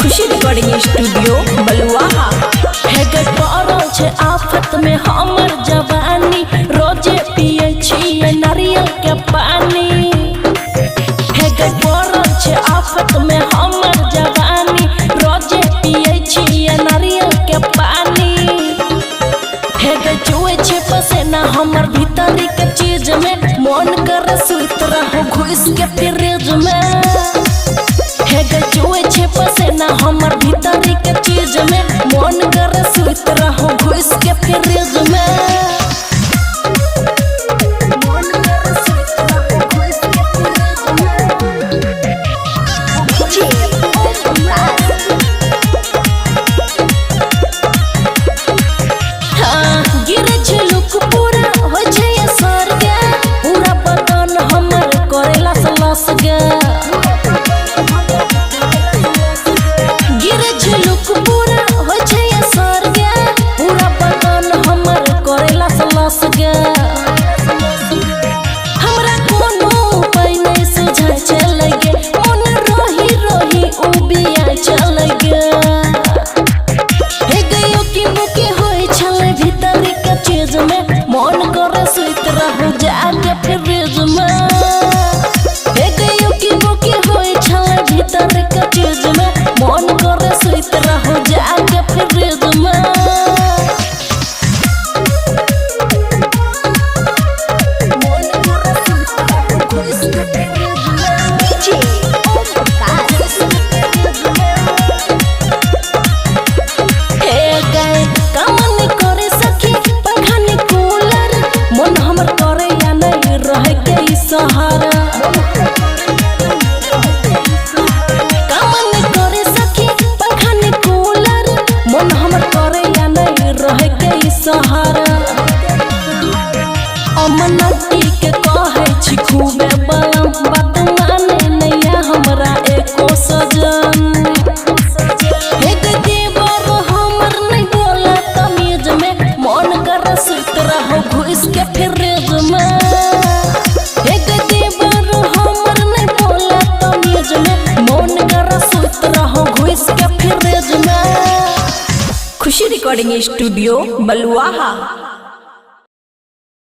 खुशी recording studio बलुआहा है गड़बड़ छे आफत में हमर जवानी रोजे पिए छिए नारियल के पानी है गड़बड़ छे आफत में हमर जवानी रोजे पिए छिए नारियल के पानी है गजुए छे पसेना हमर भीतरी के चीज में मन कर सुत रहो घुस के फ्रिज में है गजुए छे पसेना हमर भीतरी के चीज में मन कर सुत रहो घुस के फ्रिज में मन कर सुत रहो घुस के फ्रिज में हाँ गिरे छे लुक पूरा हो छे असर गे पूरा बदन हमर करेला सलस गे हमरा कोनो उपाय नहीं सुझाय चले गे मन रोही रोही उबिया चले गे हे गयो कि मुके होय छले भीतरी के चीज में मन करे सुत रहू जाके फ्रिज में हे गयो कि मुके होय छले भीतरी के चीज में मन करे सुत रहू जाके फ्रिज में सहारा कामन करे सखी पंखा ने कूलर मन हमर करे या नहीं रह के सहारा अमनती के कहे छी खूबे बलम बात माने नैया हमरा एको सजन हे देवर हमर नहीं बोला तमीज में मन कर सुत रहो घुस के फ्रिज में खुशी रिकॉर्डिंग स्टूडियो बलुआहा।